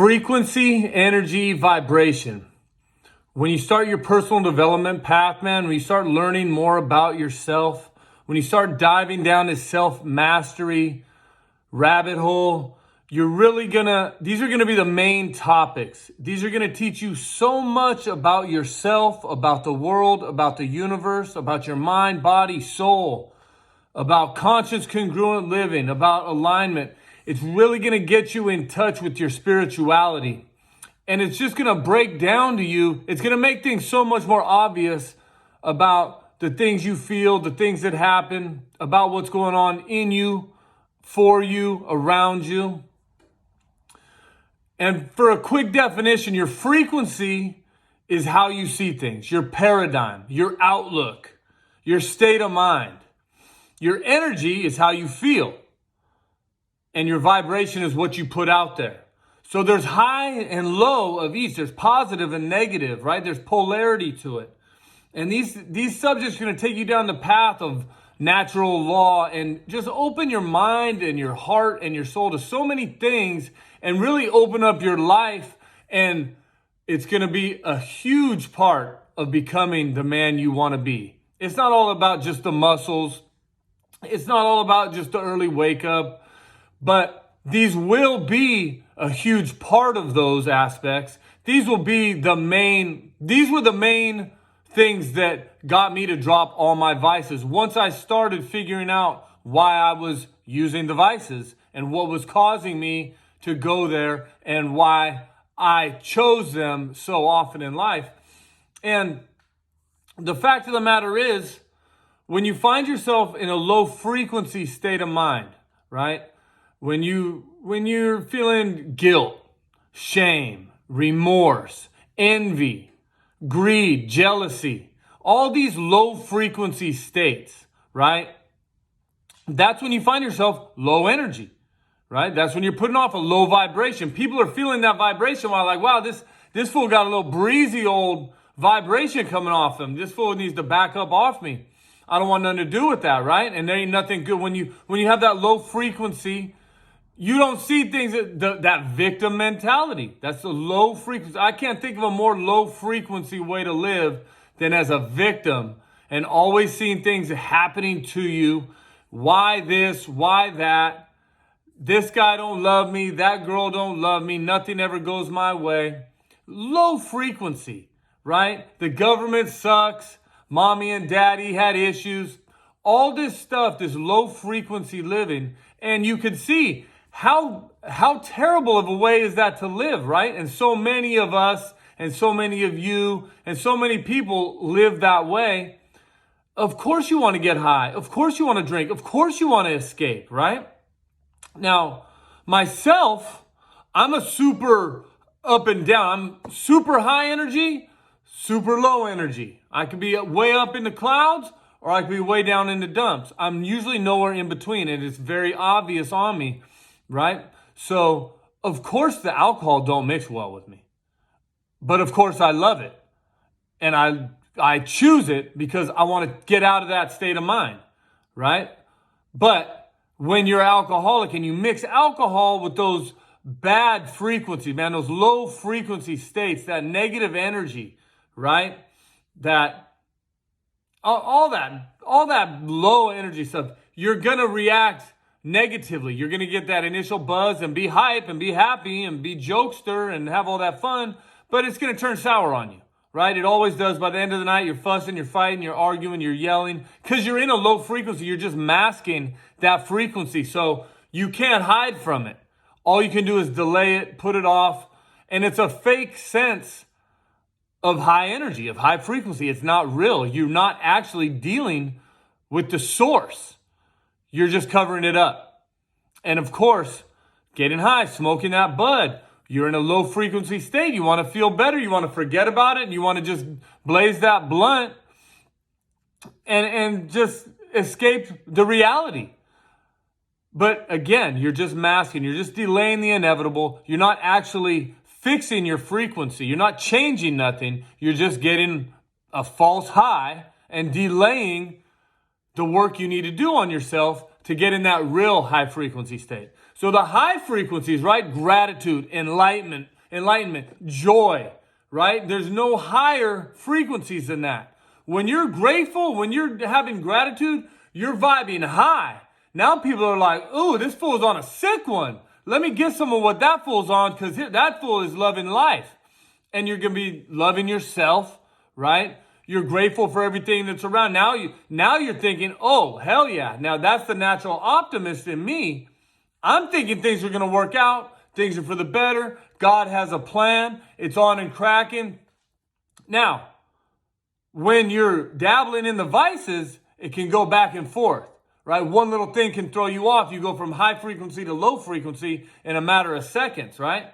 Frequency, energy, vibration. When you start your personal development path, man, when you start learning more about yourself, when you start diving down this self-mastery rabbit hole, these are gonna be the main topics. These are gonna teach you so much about yourself, about the world, about the universe, about your mind, body, soul, about conscious congruent living, about alignment. It's really going to get you in touch with your spirituality. And it's just going to break down to you. It's going to make things so much more obvious about the things you feel, the things that happen, about what's going on in you, for you, around you. And for a quick definition, your frequency is how you see things, your paradigm, your outlook, your state of mind. Your energy is how you feel. And your vibration is what you put out there. So there's high and low of each. There's positive and negative, right? There's polarity to it. And these subjects are going to take you down the path of natural law and just open your mind and your heart and your soul to so many things and really open up your life. And it's going to be a huge part of becoming the man you want to be. It's not all about just the muscles. It's not all about just the early wake up. But these will be a huge part of those aspects. These were the main things that got me to drop all my vices. Once I started figuring out why I was using the vices and what was causing me to go there and why I chose them so often in life. And the fact of the matter is, when you find yourself in a low frequency state of mind, right? When you're feeling guilt, shame, remorse, envy, greed, jealousy, all these low frequency states, right? That's when you find yourself low energy, right? That's when you're putting off a low vibration. People are feeling that vibration while like, wow, this fool got a little breezy old vibration coming off him. This fool needs to back up off me. I don't want nothing to do with that, right? And there ain't nothing good. When you have that low frequency, you don't see things that victim mentality. That's the low frequency. I can't think of a more low frequency way to live than as a victim and always seeing things happening to you. Why this? Why that? This guy don't love me. That girl don't love me. Nothing ever goes my way. Low frequency, right? The government sucks. Mommy and daddy had issues. All this stuff, this low frequency living. And you can see how terrible of a way is that to live, right? And so many of us and so many of you and so many people live that way. Of course you want to get high. Of course you want to drink. Of course you want to escape, right? Now, myself, I'm a super up and down. I'm super high energy, super low energy. I could be way up in the clouds or I could be way down in the dumps. I'm usually nowhere in between, and it's very obvious on me. Right? So, of course, the alcohol don't mix well with me. But, of course, I love it. And I choose it because I want to get out of that state of mind. Right? But when you're alcoholic and you mix alcohol with those bad frequencies, man, those low frequency states, that negative energy, right? That all that low energy stuff, you're going to react negatively. You're going to get that initial buzz and be hype and be happy and be jokester and have all that fun, but it's going to turn sour on you, right? It always does. By the end of the night, you're fussing, you're fighting, you're arguing, you're yelling because you're in a low frequency. You're just masking that frequency. So you can't hide from it. All you can do is delay it, put it off. And it's a fake sense of high energy, of high frequency. It's not real. You're not actually dealing with the source. You're just covering it up. And of course, getting high, smoking that bud, you're in a low frequency state. You want to feel better. You want to forget about it. And you want to just blaze that blunt and just escape the reality. But again, you're just masking. You're just delaying the inevitable. You're not actually fixing your frequency. You're not changing nothing. You're just getting a false high and delaying the work you need to do on yourself to get in that real high frequency state. So the high frequencies, right? Gratitude, enlightenment, joy, right? There's no higher frequencies than that. When you're grateful, when you're having gratitude, you're vibing high. Now people are like, ooh, this fool's on a sick one. Let me get some of what that fool's on, because that fool is loving life. And you're going to be loving yourself, right? You're grateful for everything that's around. Now you're thinking, oh, hell yeah. Now that's the natural optimist in me. I'm thinking things are going to work out. Things are for the better. God has a plan. It's on and cracking. Now, when you're dabbling in the vices, it can go back and forth, right? One little thing can throw you off. You go from high frequency to low frequency in a matter of seconds, right?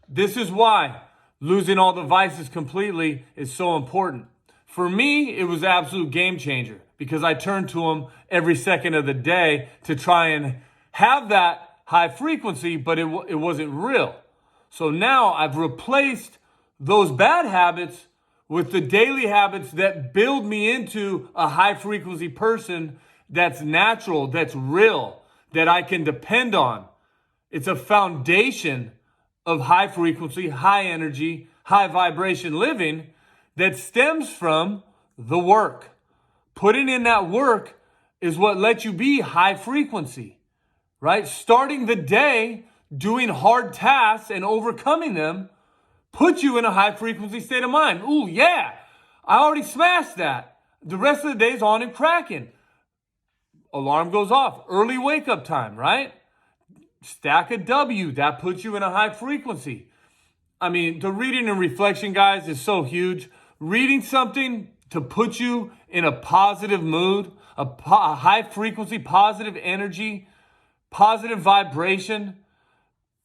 This is why losing all the vices completely is so important. For me, it was an absolute game changer because I turned to them every second of the day to try and have that high frequency, but it wasn't real. So now I've replaced those bad habits with the daily habits that build me into a high frequency person that's natural, that's real, that I can depend on. It's a foundation of high frequency, high energy, high vibration living that stems from the work. Putting in that work is what lets you be high frequency, right? Starting the day doing hard tasks and overcoming them puts you in a high frequency state of mind. Ooh, yeah, I already smashed that. The rest of the day is on and cracking. Alarm goes off. Early wake up time, right? Stack a W. That puts you in a high frequency. I mean, the reading and reflection, guys, is so huge. Reading something to put you in a positive mood, a high frequency, positive energy, positive vibration.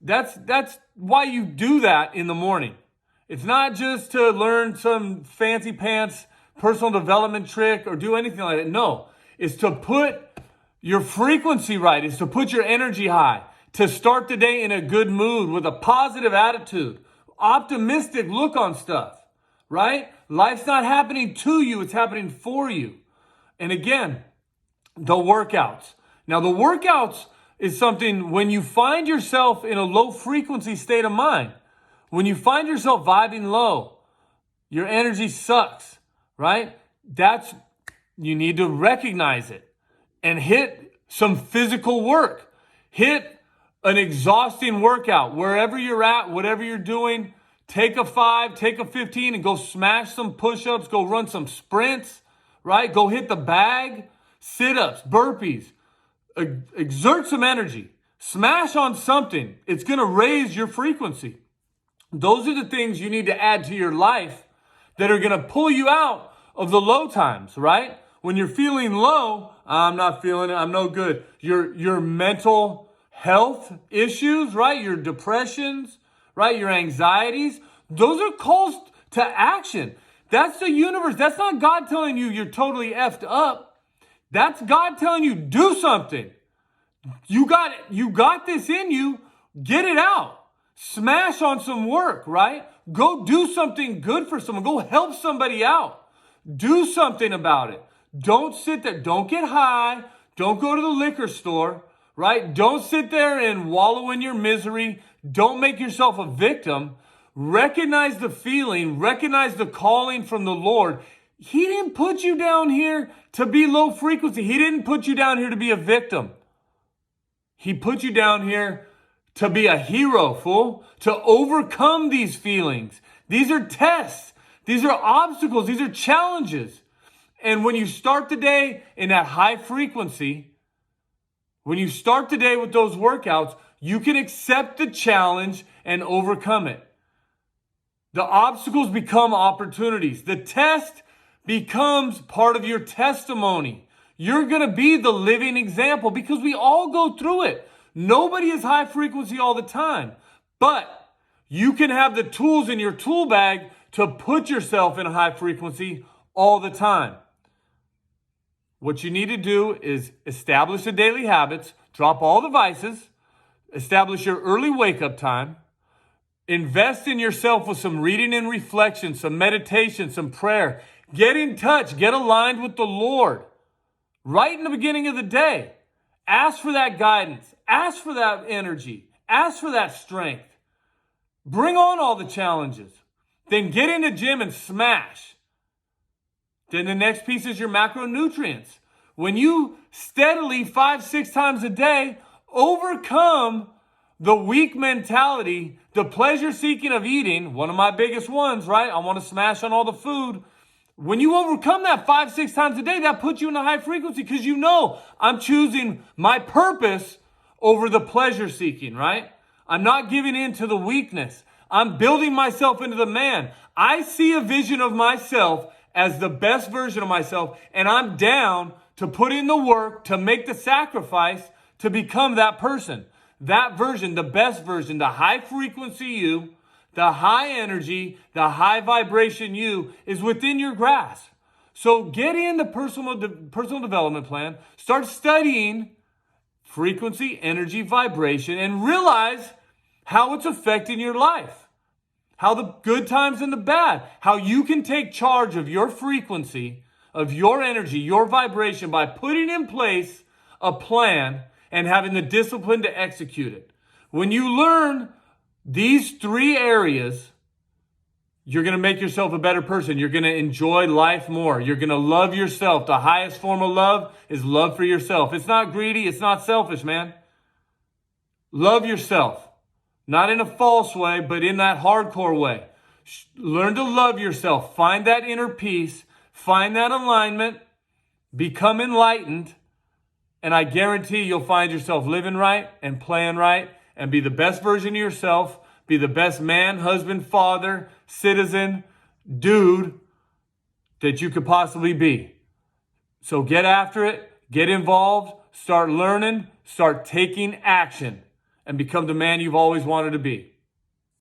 That's why you do that in the morning. It's not just to learn some fancy pants personal development trick or do anything like that. No, it's to put your frequency right. It's to put your energy high, to start the day in a good mood with a positive attitude, optimistic look on stuff, right? Life's not happening to you. It's happening for you. And again, the workouts. Now, the workouts is something when you find yourself in a low frequency state of mind, when you find yourself vibing low, your energy sucks, right? You need to recognize it and hit some physical work. Hit an exhausting workout wherever you're at, whatever you're doing. Take a 5, take a 15 and go smash some push-ups, go run some sprints, right? Go hit the bag, sit-ups, burpees. Exert some energy. Smash on something. It's going to raise your frequency. Those are the things you need to add to your life that are going to pull you out of the low times, right? When you're feeling low, I'm not feeling it, I'm no good. Your mental health issues, right? Your depressions, right? Your anxieties, those are calls to action. That's the universe. That's not God telling you you're totally effed up. That's God telling you, do something. You got this in you. Get it out. Smash on some work, right? Go do something good for someone. Go help somebody out. Do something about it. Don't sit there. Don't get high. Don't go to the liquor store, right? Don't sit there and wallow in your misery. Don't make yourself a victim. Recognize the feeling. Recognize the calling from the Lord. He didn't put you down here to be low frequency. He didn't put you down here to be a victim. He put you down here to be a hero, fool. To overcome these feelings. These are tests. These are obstacles. These are challenges. And when you start the day in that high frequency, when you start the day with those workouts, you can accept the challenge and overcome it. The obstacles become opportunities. The test becomes part of your testimony. You're going to be the living example because we all go through it. Nobody is high frequency all the time, but you can have the tools in your tool bag to put yourself in a high frequency all the time. What you need to do is establish the daily habits, drop all the vices, establish your early wake-up time, invest in yourself with some reading and reflection, some meditation, some prayer. Get in touch, get aligned with the Lord right in the beginning of the day. Ask for that guidance. Ask for that energy. Ask for that strength. Bring on all the challenges. Then get in the gym and smash. Then the next piece is your macronutrients. When you steadily 5-6 times a day overcome the weak mentality, the pleasure seeking of eating, one of my biggest ones, right? I want to smash on all the food. When you overcome that 5-6 times a day, that puts you in a high frequency because you know I'm choosing my purpose over the pleasure seeking, right? I'm not giving in to the weakness. I'm building myself into the man. I see a vision of myself as the best version of myself, and I'm down to put in the work, to make the sacrifice, to become that person. That version, the best version, the high frequency you, the high energy, the high vibration you is within your grasp. So get in the personal development plan, start studying frequency, energy, vibration, and realize how it's affecting your life. How the good times and the bad, how you can take charge of your frequency, of your energy, your vibration by putting in place a plan and having the discipline to execute it. When you learn these 3 areas, you're going to make yourself a better person. You're going to enjoy life more. You're going to love yourself. The highest form of love is love for yourself. It's not greedy. It's not selfish, man. Love yourself. Not in a false way, but in that hardcore way. Learn to love yourself. Find that inner peace. Find that alignment. Become enlightened. And I guarantee you'll find yourself living right and playing right and be the best version of yourself. Be the best man, husband, father, citizen, dude that you could possibly be. So get after it. Get involved. Start learning. Start taking action. And become the man you've always wanted to be.